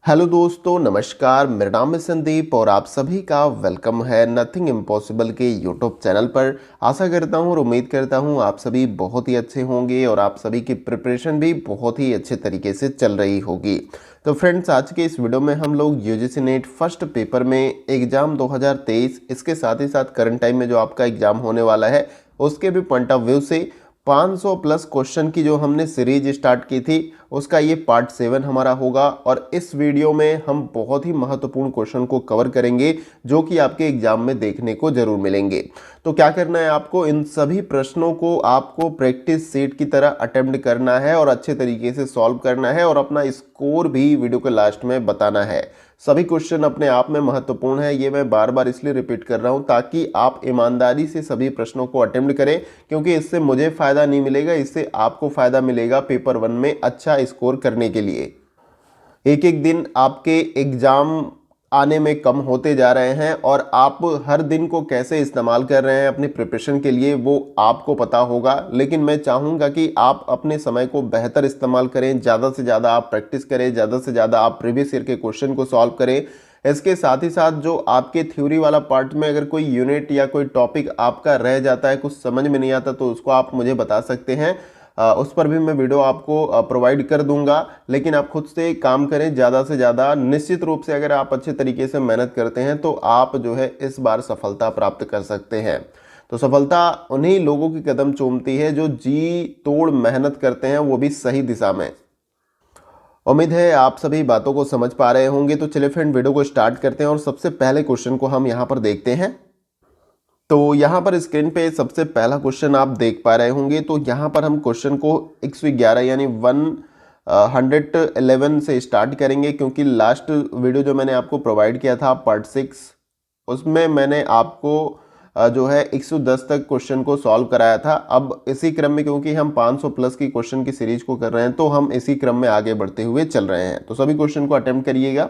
Hello दोस्तों, नमस्कार। मेरा नाम है संदीप और आप सभी का वेलकम है नथिंग इम्पॉसिबल के यूट्यूब चैनल पर। आशा करता हूँ और उम्मीद करता हूँ आप सभी बहुत ही अच्छे होंगे और आप सभी की प्रिपरेशन भी बहुत ही अच्छे तरीके से चल रही होगी। तो फ्रेंड्स, आज के इस वीडियो में हम लोग यूजीसी नेट फर्स्ट पेपर में एग्ज़ाम 2023, इसके साथ ही साथ करंट टाइम में जो आपका एग्ज़ाम होने वाला है उसके भी पॉइंट ऑफ व्यू से 500 प्लस क्वेश्चन की जो हमने सीरीज स्टार्ट की थी उसका ये पार्ट 7 हमारा होगा। और इस वीडियो में हम बहुत ही महत्वपूर्ण क्वेश्चन को कवर करेंगे जो कि आपके एग्जाम में देखने को जरूर मिलेंगे। तो क्या करना है आपको, इन सभी प्रश्नों को आपको प्रैक्टिस सेट की तरह अटेम्प्ट करना है और अच्छे तरीके से सॉल्व करना है और अपना स्कोर भी वीडियो के लास्ट में बताना है। सभी क्वेश्चन अपने आप में महत्वपूर्ण है, ये मैं बार बार इसलिए रिपीट कर रहा हूं ताकि आप ईमानदारी से सभी प्रश्नों को अटेम्प्ट करें, क्योंकि इससे मुझे फायदा नहीं मिलेगा, इससे आपको फायदा मिलेगा पेपर 1 में अच्छा स्कोर करने के लिए। एक एक दिन आपके एग्जाम आने में कम होते जा रहे हैं और आप हर दिन को कैसे इस्तेमाल कर रहे हैं अपनी प्रिपरेशन के लिए वो आपको पता होगा। लेकिन मैं चाहूँगा कि आप अपने समय को बेहतर इस्तेमाल करें, ज़्यादा से ज़्यादा आप प्रैक्टिस करें, ज़्यादा से ज़्यादा आप प्रीवियस ईयर के क्वेश्चन को सॉल्व करें। इसके साथ ही साथ जो आपके थ्योरी वाला पार्ट में अगर कोई यूनिट या कोई टॉपिक आपका रह जाता है, कुछ समझ में नहीं आता, तो उसको आप मुझे बता सकते हैं। उस पर भी मैं वीडियो आपको प्रोवाइड कर दूंगा। लेकिन आप खुद से काम करें ज़्यादा से ज़्यादा। निश्चित रूप से अगर आप अच्छे तरीके से मेहनत करते हैं तो आप जो है इस बार सफलता प्राप्त कर सकते हैं। तो सफलता उन्हीं लोगों की कदम चूमती है जो जी तोड़ मेहनत करते हैं, वो भी सही दिशा में। उम्मीद है आप सभी बातों को समझ पा रहे होंगे। तो चलिए फ्रेंड, वीडियो को स्टार्ट करते हैं और सबसे पहले क्वेश्चन को हम यहाँ पर देखते हैं। तो यहाँ पर स्क्रीन पे सबसे पहला क्वेश्चन आप देख पा रहे होंगे। तो यहाँ पर हम क्वेश्चन को 111 यानी 111 से स्टार्ट करेंगे, क्योंकि लास्ट वीडियो जो मैंने आपको प्रोवाइड किया था पार्ट 6, उसमें मैंने आपको जो है 110 तक क्वेश्चन को सॉल्व कराया था। अब इसी क्रम में, क्योंकि हम 500 प्लस की क्वेश्चन की सीरीज को कर रहे हैं, तो हम इसी क्रम में आगे बढ़ते हुए चल रहे हैं। तो सभी क्वेश्चन को अटेम्प्ट करिएगा।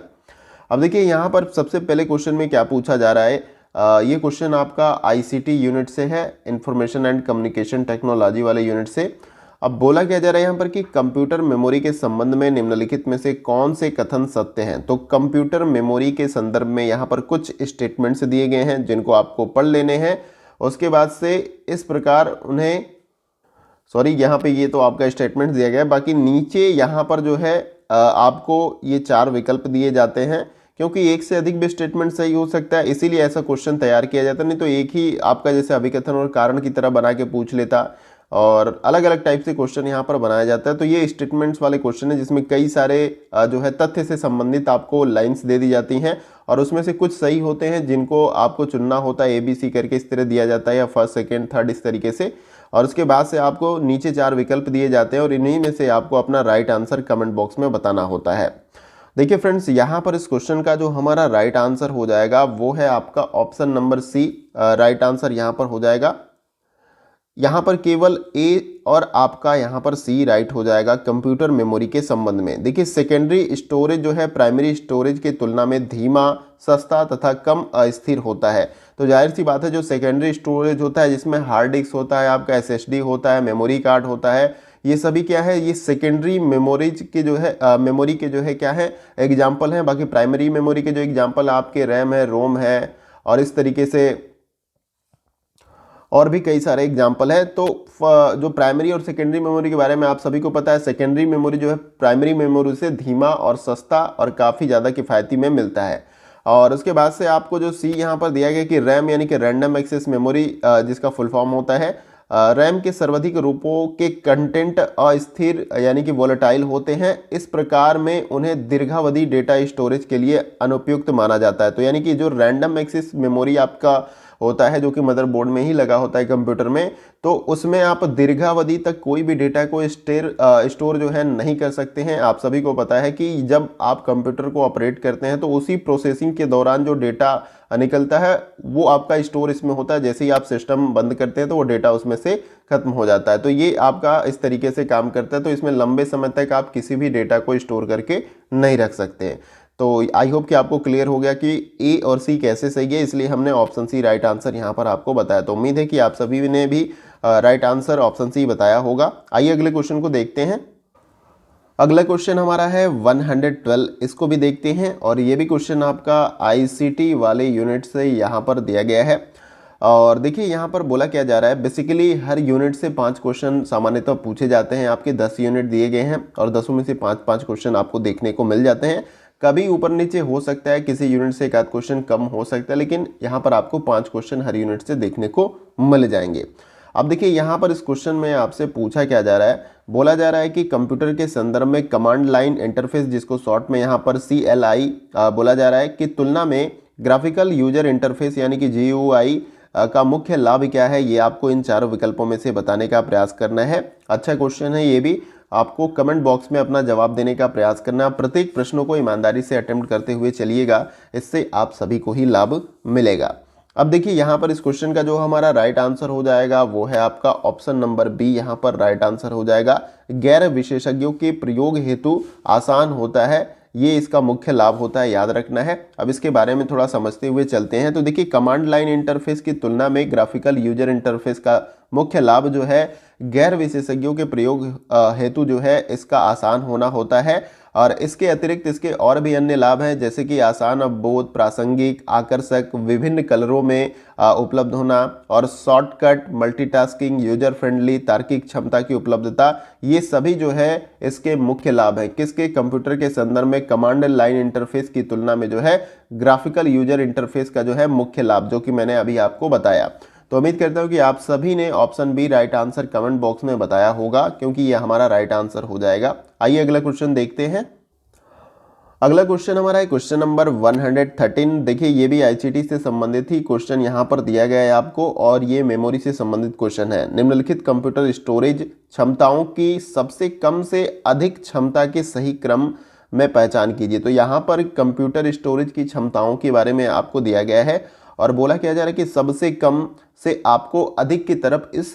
अब देखिए यहाँ पर सबसे पहले क्वेश्चन में क्या पूछा जा रहा है। ये क्वेश्चन आपका आईसीटी यूनिट से है, इंफॉर्मेशन एंड कम्युनिकेशन टेक्नोलॉजी वाले यूनिट से। अब बोला क्या जा रहा है यहाँ पर कि कंप्यूटर मेमोरी के संबंध में निम्नलिखित में से कौन से कथन सत्य हैं। तो कंप्यूटर मेमोरी के संदर्भ में यहाँ पर कुछ स्टेटमेंट्स दिए गए हैं जिनको आपको पढ़ लेने हैं। उसके बाद से इस प्रकार उन्हें, सॉरी यहाँ पे ये तो आपका स्टेटमेंट दिया गया है, बाकी नीचे यहाँ पर जो है आपको ये 4 विकल्प दिए जाते हैं, क्योंकि एक से अधिक भी स्टेटमेंट सही हो सकता है, इसीलिए ऐसा क्वेश्चन तैयार किया जाता है। नहीं तो एक ही आपका जैसे अभिकथन और कारण की तरह बना के पूछ लेता, और अलग अलग टाइप से क्वेश्चन यहाँ पर बनाया जाता है। तो ये स्टेटमेंट्स वाले क्वेश्चन है जिसमें कई सारे जो है तथ्य से संबंधित आपको लाइन्स दे दी जाती हैं, और उसमें से कुछ सही होते हैं जिनको आपको चुनना होता है। ABC करके इस तरह दिया जाता है, या फर्स्ट सेकेंड थर्ड इस तरीके से। और उसके बाद से आपको नीचे 4 विकल्प दिए जाते हैं और इन्हीं में से आपको अपना राइट आंसर कमेंट बॉक्स में बताना होता है। देखिए फ्रेंड्स, यहाँ पर इस क्वेश्चन का जो हमारा राइट आंसर हो जाएगा वो है आपका option number C। Right answer यहाँ पर हो जाएगा। यहाँ पर केवल A और आपका यहाँ पर C राइट हो जाएगा कंप्यूटर मेमोरी के संबंध में। देखिए, सेकेंडरी स्टोरेज जो है प्राइमरी स्टोरेज की तुलना में धीमा, सस्ता तथा कम अस्थिर होता है। तो जाहिर सी बात है, जो सेकेंडरी स्टोरेज होता है जिसमें हार्ड डिस्क होता है, आपका SSD होता है, मेमोरी कार्ड होता है, ये सभी क्या है, ये सेकेंडरी मेमोरीज के जो है मेमोरी के जो है क्या है एग्जाम्पल हैं। बाकी प्राइमरी मेमोरी के जो एग्जाम्पल आपके रैम है, रोम है, और इस तरीके से और भी कई सारे एग्जाम्पल है। तो जो प्राइमरी और सेकेंडरी मेमोरी के बारे में आप सभी को पता है, सेकेंडरी मेमोरी जो है प्राइमरी मेमोरी से धीमा और सस्ता और काफ़ी ज़्यादा किफ़ायती में मिलता है। और उसके बाद से आपको जो C यहाँ पर दिया गया कि रैम यानी कि रैंडम एक्सेस मेमोरी, जिसका फुल फॉर्म होता है, रैम के सर्वाधिक रूपों के कंटेंट अस्थिर यानी कि वोलेटाइल होते हैं। इस प्रकार में उन्हें दीर्घावधि डेटा स्टोरेज के लिए अनुपयुक्त माना जाता है। तो यानी कि जो रैंडम एक्सेस मेमोरी आपका होता है, जो कि मदरबोर्ड में ही लगा होता है कंप्यूटर में, तो उसमें आप दीर्घावधि तक कोई भी डेटा को स्टोर जो है नहीं कर सकते हैं। आप सभी को पता है कि जब आप कंप्यूटर को ऑपरेट करते हैं तो उसी प्रोसेसिंग के दौरान जो डेटा निकलता है वो आपका स्टोर इसमें होता है। जैसे ही आप सिस्टम बंद करते हैं तो वो डेटा उसमें से खत्म हो जाता है। तो ये आपका इस तरीके से काम करता है। तो इसमें लंबे समय तक आप किसी भी डेटा को स्टोर करके नहीं रख सकते। तो आई होप कि आपको क्लियर हो गया कि A और C कैसे सही है, इसलिए हमने ऑप्शन C राइट आंसर यहाँ पर आपको बताया। तो उम्मीद है कि आप सभी ने भी राइट आंसर ऑप्शन C बताया होगा। आइए अगले क्वेश्चन को देखते हैं। अगला क्वेश्चन हमारा है 112, इसको भी देखते हैं और ये भी क्वेश्चन आपका आईसीटी वाले यूनिट से यहाँ पर दिया गया है। और देखिए यहाँ पर बोला क्या जा रहा है, बेसिकली हर यूनिट से 5 क्वेश्चन सामान्यतः पूछे जाते हैं। आपके 10 यूनिट दिए गए हैं और 10 में से 5-5 क्वेश्चन आपको देखने को मिल जाते हैं। कभी ऊपर नीचे हो सकता है, किसी यूनिट से एक आध क्वेश्चन कम हो सकता है, लेकिन यहाँ पर आपको 5 क्वेश्चन हर यूनिट से देखने को मिल जाएंगे। अब देखिए यहाँ पर इस क्वेश्चन में आपसे पूछा क्या जा रहा है, बोला जा रहा है कि कंप्यूटर के संदर्भ में कमांड लाइन इंटरफेस, जिसको शॉर्ट में यहाँ पर CLI बोला जा रहा है, कि तुलना में ग्राफिकल यूजर इंटरफेस यानी कि GUI का मुख्य लाभ क्या है। ये आपको इन चारों विकल्पों में से बताने का प्रयास करना है। अच्छा क्वेश्चन है ये भी, आपको कमेंट बॉक्स में अपना जवाब देने का प्रयास करना है। प्रत्येक प्रश्नों को ईमानदारी से अटेम्प्ट करते हुए चलिएगा, इससे आप सभी को ही लाभ मिलेगा। अब देखिए यहाँ पर इस क्वेश्चन का जो हमारा राइट आंसर हो जाएगा वो है आपका ऑप्शन नंबर बी, यहाँ पर राइट आंसर हो जाएगा। गैर विशेषज्ञों के प्रयोग हेतु आसान होता है, ये इसका मुख्य लाभ होता है, याद रखना है। अब इसके बारे में थोड़ा समझते हुए चलते हैं। तो देखिए कमांड लाइन इंटरफेस की तुलना में ग्राफिकल यूजर इंटरफेस का मुख्य लाभ जो है गैर विशेषज्ञों के प्रयोग हेतु जो है इसका आसान होना होता है। और इसके अतिरिक्त इसके और भी अन्य लाभ हैं, जैसे कि आसान अवबोध, प्रासंगिक, आकर्षक, विभिन्न कलरों में उपलब्ध होना और शॉर्टकट, मल्टीटास्किंग, यूजर फ्रेंडली, तार्किक क्षमता की उपलब्धता, ये सभी जो है इसके मुख्य लाभ हैं। किसके? कंप्यूटर के संदर्भ में कमांड लाइन इंटरफेस की तुलना में जो है ग्राफिकल यूजर इंटरफेस का जो है मुख्य लाभ, जो कि मैंने अभी आपको बताया। तो उम्मीद करता हूं कि आप सभी ने option B right answer comment box में बताया होगा, क्योंकि ये हमारा राइट आंसर हो जाएगा। आइए अगला क्वेश्चन देखते हैं। अगला क्वेश्चन हमारा है क्वेश्चन नंबर 113। देखिए ये भी आईसीटी से संबंधित ही क्वेश्चन यहाँ पर दिया गया है आपको, और ये मेमोरी से संबंधित क्वेश्चन है। निम्नलिखित कंप्यूटर स्टोरेज क्षमताओं की सबसे कम से अधिक क्षमता के सही क्रम में पहचान कीजिए। तो यहाँ पर कंप्यूटर स्टोरेज की क्षमताओं के बारे में आपको दिया गया है और बोला क्या जा रहा है कि सबसे कम से आपको अधिक की तरफ इस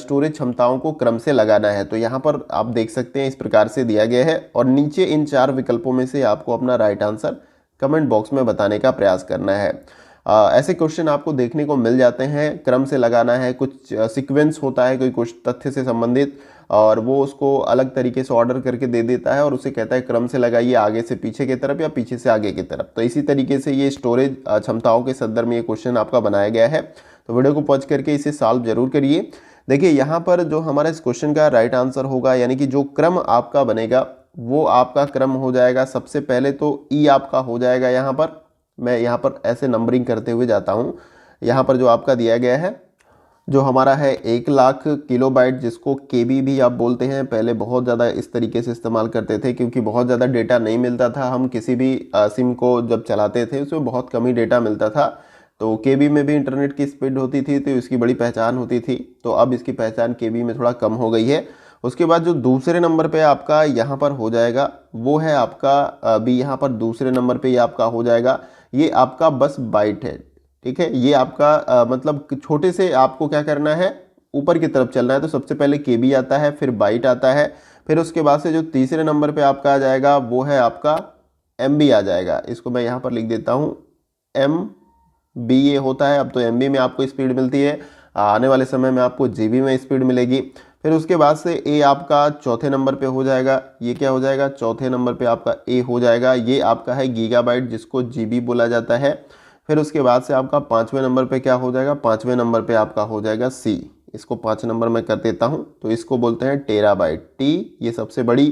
स्टोरेज क्षमताओं को क्रम से लगाना है। तो यहाँ पर आप देख सकते हैं इस प्रकार से दिया गया है और नीचे इन 4 विकल्पों में से आपको अपना राइट आंसर कमेंट बॉक्स में बताने का प्रयास करना है। ऐसे क्वेश्चन आपको देखने को मिल जाते हैं, क्रम से लगाना है, कुछ सीक्वेंस होता है कोई कुछ तथ्य से संबंधित, और वो उसको अलग तरीके से ऑर्डर करके दे देता है और उसे कहता है क्रम से लगाइए, आगे से पीछे की तरफ या पीछे से आगे की तरफ। तो इसी तरीके से ये स्टोरेज क्षमताओं के संदर्भ में ये क्वेश्चन आपका बनाया गया है। तो वीडियो को पॉज करके इसे सॉल्व जरूर करिए। देखिए यहाँ पर जो हमारा इस क्वेश्चन का राइट आंसर होगा, यानी कि जो क्रम आपका बनेगा वो आपका क्रम हो जाएगा, सबसे पहले तो ई आपका हो जाएगा। यहाँ पर मैं यहाँ पर ऐसे नंबरिंग करते हुए जाता हूँ। यहाँ पर जो आपका दिया गया है, जो हमारा है 1,00,000 किलोबाइट, जिसको केबी भी आप बोलते हैं। पहले बहुत ज़्यादा इस तरीके से इस्तेमाल करते थे, क्योंकि बहुत ज़्यादा डेटा नहीं मिलता था। हम किसी भी सिम को जब चलाते थे उसमें बहुत कम ही डेटा मिलता था, तो केबी में भी इंटरनेट की स्पीड होती थी, तो इसकी बड़ी पहचान होती थी। तो अब इसकी पहचान केबी में थोड़ा कम हो गई है। उसके बाद जो दूसरे नंबर पे आपका यहाँ पर हो जाएगा वो है आपका भी, यहाँ पर दूसरे नंबर पे ये आपका हो जाएगा, ये आपका बस बाइट है। ठीक है, ये आपका मतलब छोटे से आपको क्या करना है, ऊपर की तरफ चलना है। तो सबसे पहले केबी आता है, फिर बाइट आता है, फिर उसके बाद से जो तीसरे नंबर पे आपका आ जाएगा वो है आपका एमबी आ जाएगा। इसको मैं यहाँ पर लिख देता हूँ, MB ये होता है। अब तो MB में आपको स्पीड मिलती है, आने वाले समय में आपको GB में स्पीड मिलेगी। फिर उसके बाद से A आपका चौथे नंबर पे हो जाएगा। ये क्या हो जाएगा, चौथे नंबर पे आपका A हो जाएगा। ये आपका है गीगाबाइट, जिसको GB बोला जाता है। फिर उसके बाद से आपका 5वें नंबर पे क्या हो जाएगा, 5वें नंबर पे आपका हो जाएगा C। इसको 5 नंबर में कर देता हूँ, तो इसको बोलते हैं टेराबाइट। T ये सबसे बड़ी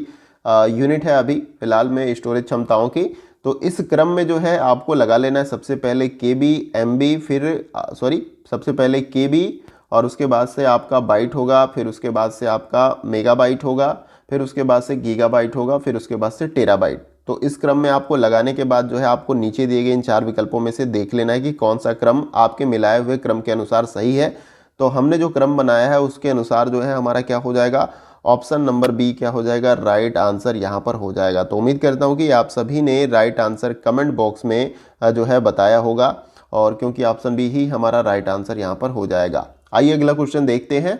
यूनिट है अभी फिलहाल में स्टोरेज क्षमताओं की। तो इस क्रम में जो है आपको लगा लेना है, सबसे पहले KB, MB, फिर सबसे पहले KB और उसके बाद से आपका बाइट होगा, फिर उसके बाद से आपका मेगाबाइट होगा, फिर उसके बाद से गीगाबाइट होगा, फिर उसके बाद से टेराबाइट। तो इस क्रम में आपको लगाने के बाद जो है आपको नीचे दिए गए इन 4 विकल्पों में से देख लेना है कि कौन सा क्रम आपके मिलाए हुए क्रम के अनुसार सही है। तो हमने जो क्रम बनाया है उसके अनुसार जो है हमारा क्या हो जाएगा, ऑप्शन नंबर बी क्या हो जाएगा, राइट आंसर यहाँ पर हो जाएगा। तो उम्मीद करता हूँ कि आप सभी ने राइट आंसर कमेंट बॉक्स में जो है बताया होगा, और क्योंकि ऑप्शन बी ही हमारा राइट आंसर यहाँ पर हो जाएगा। आइए अगला क्वेश्चन देखते हैं।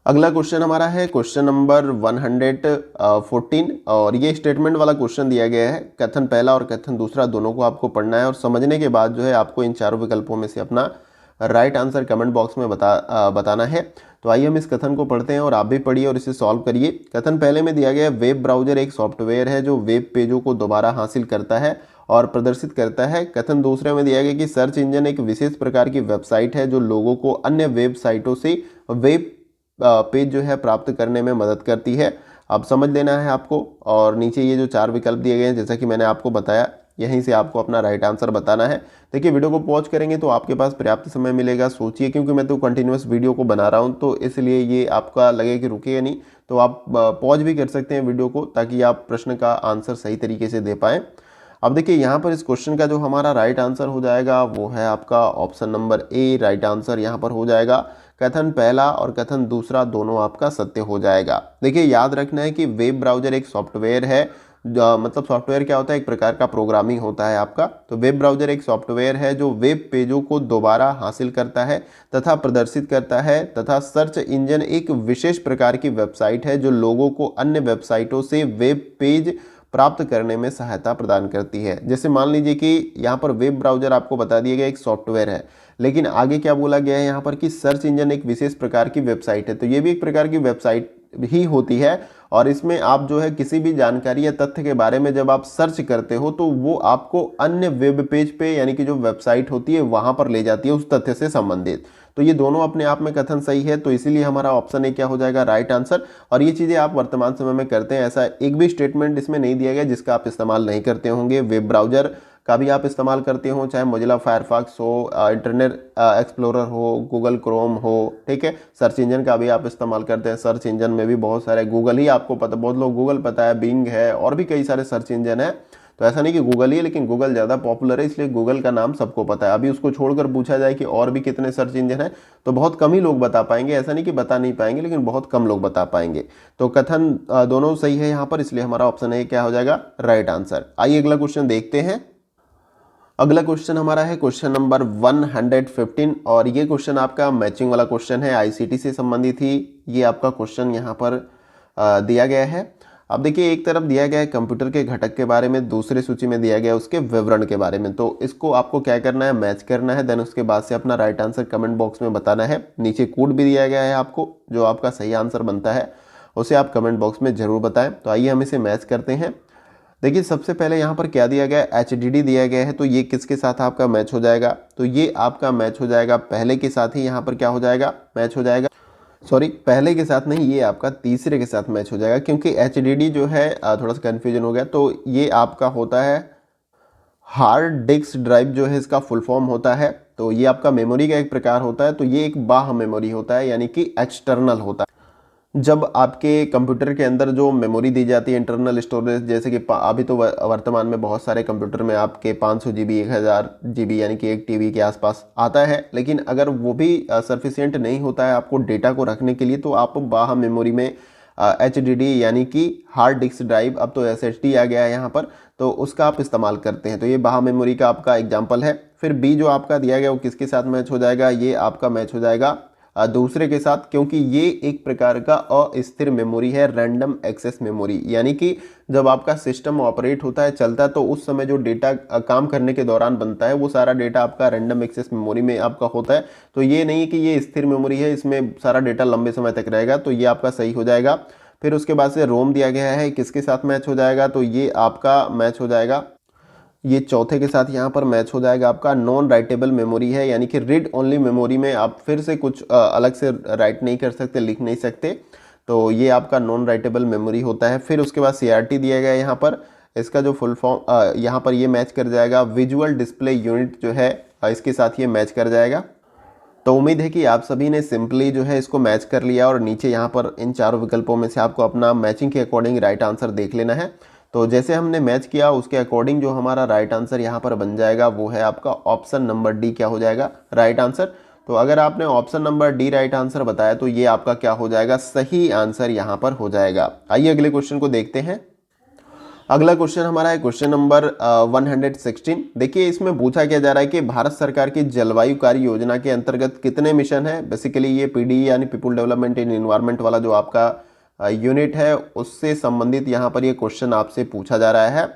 अगला क्वेश्चन हमारा है क्वेश्चन नंबर 114, और ये स्टेटमेंट वाला क्वेश्चन दिया गया है। कथन पहला और कथन दूसरा दोनों को आपको पढ़ना है और समझने के बाद जो है आपको इन चारों विकल्पों में से अपना राइट आंसर कमेंट बॉक्स में बताना है। तो आइए हम इस कथन को पढ़ते हैं और आप भी पढ़िए और इसे सॉल्व करिए। कथन पहले में दिया गया है, वेब ब्राउजर एक सॉफ्टवेयर है जो वेब पेजों को दोबारा हासिल करता है और प्रदर्शित करता है। कथन दूसरे में दिया गया कि सर्च इंजन एक विशेष प्रकार की वेबसाइट है जो लोगों को अन्य वेबसाइटों से वेब पेज जो है प्राप्त करने में मदद करती है। अब समझ लेना है आपको। और नीचे ये जो 4 विकल्प दिए गए हैं, जैसा कि मैंने आपको बताया, यहीं से आपको अपना राइट आंसर बताना है। देखिए वीडियो को पॉज करेंगे तो आपके पास पर्याप्त समय मिलेगा। सोचिए, क्योंकि मैं तो कंटिन्यूअस वीडियो को बना रहा हूं तो इसलिए ये आपका लगे कि रुकिए नहीं, तो आप पॉज भी कर सकते हैं वीडियो को, ताकि आप प्रश्न का आंसर सही तरीके से दे पाएँ। अब देखिए यहाँ पर इस क्वेश्चन का जो हमारा राइट आंसर हो जाएगा वो है आपका option number A. Right answer यहाँ पर हो जाएगा। कथन पहला और कथन दूसरा दोनों आपका सत्य हो जाएगा। देखिए याद रखना है कि वेब ब्राउजर एक सॉफ्टवेयर है, मतलब सॉफ्टवेयर क्या होता है, एक प्रकार का प्रोग्रामिंग होता है आपका। तो वेब ब्राउजर एक सॉफ्टवेयर है जो वेब पेजों को दोबारा हासिल करता है तथा प्रदर्शित करता है, तथा सर्च इंजन एक विशेष प्रकार की वेबसाइट है जो लोगों को अन्य वेबसाइटों से वेब पेज प्राप्त करने में सहायता प्रदान करती है। जैसे मान लीजिए कि यहाँ पर वेब ब्राउजर आपको बता दिया गया एक सॉफ्टवेयर है, लेकिन आगे क्या बोला गया है यहाँ पर कि सर्च इंजन एक विशेष प्रकार की वेबसाइट है। तो ये भी एक प्रकार की वेबसाइट ही होती है, और इसमें आप जो है किसी भी जानकारी या तथ्य के बारे में जब आप सर्च करते हो तो वो आपको अन्य वेब पेज पे, यानी कि जो वेबसाइट होती है वहां पर ले जाती है उस तथ्य से संबंधित। तो ये दोनों अपने आप में कथन सही है, तो इसीलिए हमारा ऑप्शन ए क्या हो जाएगा, राइट आंसर। और ये चीज़ें आप वर्तमान समय में करते हैं, ऐसा एक भी स्टेटमेंट इसमें नहीं दिया गया जिसका आप इस्तेमाल नहीं करते होंगे। वेब ब्राउजर का भी आप इस्तेमाल करते हो, चाहे मोजिला फायरफॉक्स हो, इंटरनेट एक्सप्लोरर हो, गूगल क्रोम हो, ठीक है। सर्च इंजन का भी आप इस्तेमाल करते हैं। सर्च इंजन में भी बहुत सारे, गूगल ही आपको पता, बहुत लोग गूगल पता है, बिंग है, और भी कई सारे सर्च इंजन है। तो ऐसा नहीं कि गूगल ही है, लेकिन गूगल ज़्यादा पॉपुलर है इसलिए गूगल का नाम सबको पता है। अभी उसको छोड़कर पूछा जाए कि और भी कितने सर्च इंजन है तो बहुत कम ही लोग बता पाएंगे। ऐसा नहीं कि बता नहीं पाएंगे, लेकिन बहुत कम लोग बता पाएंगे। तो कथन दोनों सही है यहाँ पर, इसलिए हमारा ऑप्शन है क्या हो जाएगा, राइट आंसर। आइए अगला क्वेश्चन देखते हैं। अगला क्वेश्चन हमारा है क्वेश्चन नंबर 115, और ये क्वेश्चन आपका मैचिंग वाला क्वेश्चन है, आईसीटी से संबंधित ही ये आपका क्वेश्चन यहाँ पर दिया गया है। अब देखिए एक तरफ दिया गया है कंप्यूटर के घटक के बारे में, दूसरी सूची में दिया गया है उसके विवरण के बारे में। तो इसको आपको क्या करना है, मैच करना है, देन उसके बाद से अपना राइट आंसर कमेंट बॉक्स में बताना है। नीचे कोड भी दिया गया है आपको, जो आपका सही आंसर बनता है उसे आप कमेंट बॉक्स में जरूर बताएं। तो आइए हम इसे मैच करते हैं। देखिए सबसे पहले यहाँ पर क्या दिया गया है, HDD दिया गया है, तो ये किसके साथ आपका मैच हो जाएगा, तो ये आपका मैच हो जाएगा पहले के साथ ही, यहाँ पर क्या हो जाएगा, मैच हो जाएगा, सॉरी पहले के साथ नहीं, ये आपका तीसरे के साथ मैच हो जाएगा। क्योंकि HDD जो है थोड़ा सा कन्फ्यूजन हो गया, तो ये आपका होता है हार्ड डिस्क ड्राइव, जो है इसका फुल फॉर्म होता है। तो ये आपका मेमोरी का एक प्रकार होता है, तो ये एक बाह्य मेमोरी होता है, यानी कि एक्सटर्नल होता है। जब आपके कंप्यूटर के अंदर जो मेमोरी दी जाती है, इंटरनल स्टोरेज, जैसे कि अभी तो वर्तमान में बहुत सारे कंप्यूटर में आपके 500 GB 1000 GB यानी कि 1 TB के आसपास आता है। लेकिन अगर वो भी सफिशिएंट नहीं होता है आपको डेटा को रखने के लिए, तो आप बाह्य मेमोरी में HDD यानी कि हार्ड डिस्क ड्राइव, अब तो SSD आ गया है यहाँ पर, तो उसका आप इस्तेमाल करते हैं। तो ये बाह्य मेमोरी का आपका एग्जाम्पल है। फिर बी जो आपका दिया गया वो किसके साथ मैच हो जाएगा, ये आपका मैच हो जाएगा दूसरे के साथ, क्योंकि ये एक प्रकार का अस्थिर मेमोरी है, रैंडम एक्सेस मेमोरी। यानी कि जब आपका सिस्टम ऑपरेट होता है, चलता है, तो उस समय जो डेटा काम करने के दौरान बनता है वो सारा डेटा आपका रैंडम एक्सेस मेमोरी में आपका होता है। तो ये नहीं कि ये स्थिर मेमोरी है, इसमें सारा डेटा लंबे समय तक रहेगा। तो ये आपका सही हो जाएगा। फिर उसके बाद से रोम दिया गया है, किसके साथ मैच हो जाएगा, तो ये आपका मैच हो जाएगा, ये चौथे के साथ यहाँ पर मैच हो जाएगा। आपका नॉन राइटेबल मेमोरी है, यानी कि रीड ओनली मेमोरी में आप फिर से कुछ अलग से राइट नहीं कर सकते, लिख नहीं सकते। तो ये आपका नॉन राइटेबल मेमोरी होता है। फिर उसके बाद CRT दिया गया है यहाँ पर, इसका जो फुल फॉर्म यहाँ पर ये मैच कर जाएगा, विजुअल डिस्प्ले यूनिट जो है इसके साथ ये मैच कर जाएगा। तो उम्मीद है कि आप सभी ने सिंपली जो है इसको मैच कर लिया, और नीचे यहाँ पर इन चारों विकल्पों में से आपको अपना मैचिंग के अकॉर्डिंग राइट आंसर देख लेना है। तो जैसे हमने मैच किया उसके अकॉर्डिंग जो हमारा राइट आंसर यहाँ पर बन जाएगा वो है आपका ऑप्शन नंबर डी, क्या हो जाएगा, राइट आंसर। तो अगर आपने option number D right answer बताया तो ये आपका क्या हो जाएगा, सही आंसर यहाँ पर हो जाएगा। आइए अगले क्वेश्चन को देखते हैं। अगला क्वेश्चन हमारा है क्वेश्चन नंबर 116। देखिए इसमें पूछा क्या जा रहा है कि भारत सरकार की जलवायु कार्य योजना के अंतर्गत कितने मिशन है। बेसिकली ये PD यानी पीपुल डेवलपमेंट इन एनवायरनमेंट वाला जो आपका यूनिट है उससे संबंधित यहाँ पर ये क्वेश्चन आपसे पूछा जा रहा है।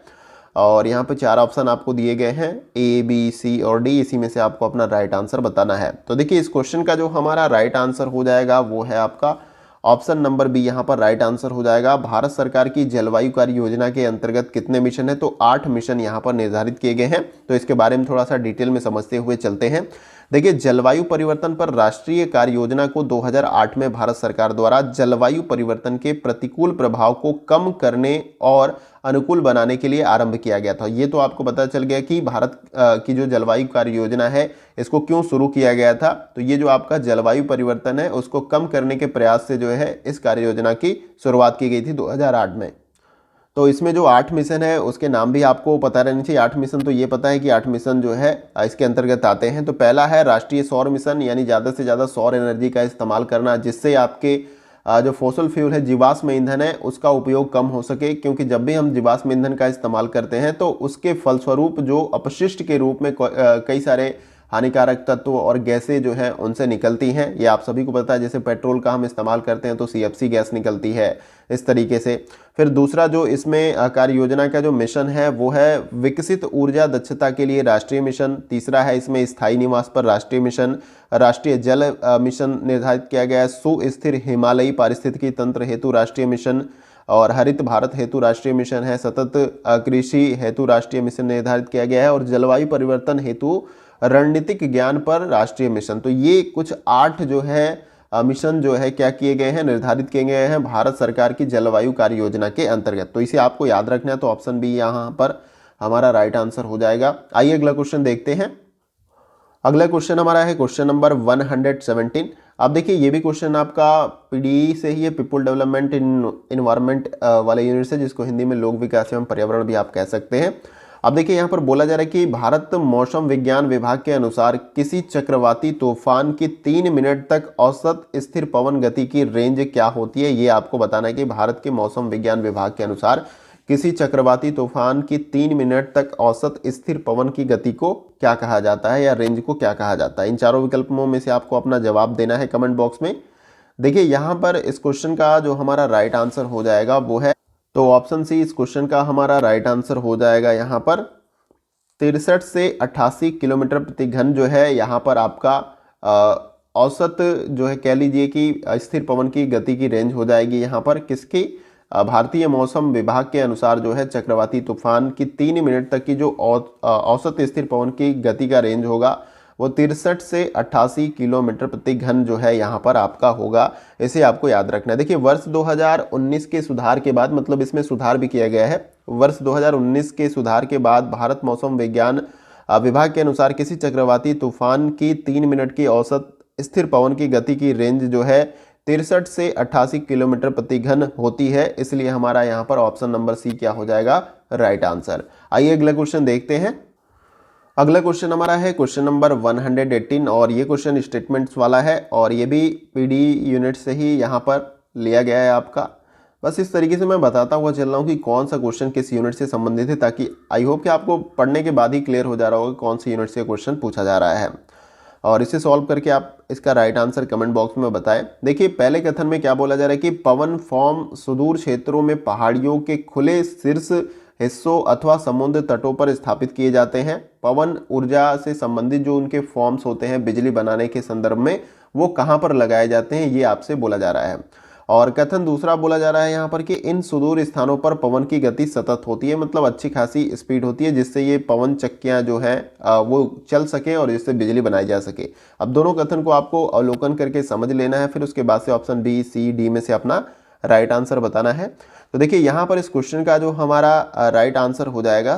और यहाँ पे 4 ऑप्शन आपको दिए गए हैं, ए बी सी और डी, इसी में से आपको अपना राइट आंसर बताना है। तो देखिए इस क्वेश्चन का जो हमारा राइट आंसर हो जाएगा वो है आपका ऑप्शन नंबर बी, यहाँ पर राइट आंसर हो जाएगा। भारत सरकार की जलवायु कार्य योजना के अंतर्गत कितने मिशन है, तो 8 मिशन यहाँ पर निर्धारित किए गए हैं। तो इसके बारे में थोड़ा सा डिटेल में समझते हुए चलते हैं। देखिए जलवायु परिवर्तन पर राष्ट्रीय कार्य योजना को 2008 में भारत सरकार द्वारा जलवायु परिवर्तन के प्रतिकूल प्रभाव को कम करने और अनुकूल बनाने के लिए आरंभ किया गया था। ये तो आपको पता चल गया कि भारत की जो जलवायु कार्य योजना है इसको क्यों शुरू किया गया था। तो ये जो आपका जलवायु परिवर्तन है उसको कम करने के प्रयास से जो है इस कार्य योजना की शुरुआत की गई थी 2008 में। तो इसमें जो 8 मिशन है उसके नाम भी आपको पता रहने चाहिए। 8 मिशन तो ये पता है कि 8 मिशन जो है इसके अंतर्गत आते हैं। तो पहला है राष्ट्रीय सौर मिशन, यानी ज़्यादा से ज़्यादा सौर एनर्जी का इस्तेमाल करना, जिससे आपके जो फॉसिल फ्यूल है, जीवाश्म ईंधन है, उसका उपयोग कम हो सके। क्योंकि जब भी हम जीवाश्म ईंधन का इस्तेमाल करते हैं तो उसके फलस्वरूप जो अपशिष्ट के रूप में कई सारे हानिकारक तत्व और गैसें जो हैं उनसे निकलती हैं। ये आप सभी को पता है। जैसे पेट्रोल का हम इस्तेमाल करते हैं तो CFC गैस निकलती है, इस तरीके से। फिर दूसरा जो इसमें कार्य योजना का जो मिशन है वो है विकसित ऊर्जा दक्षता के लिए राष्ट्रीय मिशन। तीसरा है इसमें स्थायी निवास पर राष्ट्रीय मिशन। राष्ट्रीय जल मिशन निर्धारित किया गया है। सुस्थिर हिमालयी पारिस्थितिकी तंत्र हेतु राष्ट्रीय मिशन और हरित भारत हेतु राष्ट्रीय मिशन है। सतत कृषि हेतु राष्ट्रीय मिशन निर्धारित किया गया है और जलवायु परिवर्तन हेतु रणनीतिक ज्ञान पर राष्ट्रीय मिशन। तो ये कुछ 8 जो है मिशन जो है क्या किए गए हैं, निर्धारित किए गए हैं भारत सरकार की जलवायु कार्य योजना के अंतर्गत। तो इसे आपको याद रखना है। तो ऑप्शन बी यहाँ पर हमारा राइट आंसर हो जाएगा। आइए अगला क्वेश्चन देखते हैं। अगला क्वेश्चन हमारा है क्वेश्चन नंबर 117। अब देखिए ये भी क्वेश्चन आपका PDE से ही है, पीपल डेवलपमेंट इन्वायरमेंट वाले यूनिट से, जिसको हिंदी में लोक विकास एवं पर्यावरण भी आप कह सकते हैं। अब देखिए यहाँ पर बोला जा रहा है कि भारत मौसम विज्ञान विभाग के अनुसार किसी चक्रवाती तूफान की 3 मिनट तक औसत स्थिर पवन गति की रेंज क्या होती है। ये आपको बताना है कि भारत के मौसम विज्ञान विभाग के अनुसार किसी चक्रवाती तूफान की 3 मिनट तक औसत स्थिर पवन की गति को क्या कहा जाता है या रेंज को क्या कहा जाता है। इन चारों विकल्पों में से आपको अपना जवाब देना है कमेंट बॉक्स में। देखिए यहाँ पर इस क्वेश्चन का जो हमारा राइट आंसर हो जाएगा वो है, तो ऑप्शन सी इस क्वेश्चन का हमारा राइट आंसर हो जाएगा। यहाँ पर 63 से 88 किलोमीटर प्रति घन जो है यहाँ पर आपका औसत जो है कह लीजिए कि स्थिर पवन की गति की रेंज हो जाएगी। यहाँ पर किसकी, भारतीय मौसम विभाग के अनुसार जो है चक्रवाती तूफान की 3 मिनट तक की जो औसत स्थिर पवन की गति का रेंज होगा वो 63 से 88 किलोमीटर प्रति घन जो है यहाँ पर आपका होगा। इसे आपको याद रखना है। देखिए वर्ष 2019 के सुधार के बाद, मतलब इसमें सुधार भी किया गया है, वर्ष 2019 के सुधार के बाद भारत मौसम विज्ञान विभाग के अनुसार किसी चक्रवाती तूफान की 3 मिनट की औसत स्थिर पवन की गति की रेंज जो है 63 से 88 किलोमीटर प्रति घन होती है। इसलिए हमारा यहाँ पर ऑप्शन नंबर सी क्या हो जाएगा, राइट आंसर। आइए अगला क्वेश्चन देखते हैं। अगला क्वेश्चन हमारा है क्वेश्चन नंबर 118 और ये क्वेश्चन स्टेटमेंट्स वाला है और ये भी PDE यूनिट से ही यहाँ पर लिया गया है आपका। बस इस तरीके से मैं बताता हुआ चल रहा हूँ कि कौन सा क्वेश्चन किस यूनिट से संबंधित है, ताकि आई होप कि आपको पढ़ने के बाद ही क्लियर हो जा रहा होगा कौन सी यूनिट से क्वेश्चन पूछा जा रहा है। और इसे सॉल्व करके आप इसका राइट आंसर कमेंट बॉक्स में बताएं। देखिए पहले कथन में क्या बोला जा रहा है कि पवन फॉर्म सुदूर क्षेत्रों में पहाड़ियों के खुले शीर्ष हिस्सों अथवा समुद्र तटों पर स्थापित किए जाते हैं। पवन ऊर्जा से संबंधित जो उनके फॉर्म्स होते हैं बिजली बनाने के संदर्भ में, वो कहाँ पर लगाए जाते हैं, ये आपसे बोला जा रहा है। और कथन दूसरा बोला जा रहा है यहाँ पर कि इन सुदूर स्थानों पर पवन की गति सतत होती है, मतलब अच्छी खासी स्पीड होती है, जिससे ये पवन चक्कियाँ जो हैं वो चल सके और जिससे बिजली बनाई जा सके। अब दोनों कथन को आपको अवलोकन करके समझ लेना है, फिर उसके बाद से ऑप्शन बी सी डी में से अपना राइट आंसर बताना है। तो देखिए यहाँ पर इस क्वेश्चन का जो हमारा राइट आंसर हो जाएगा,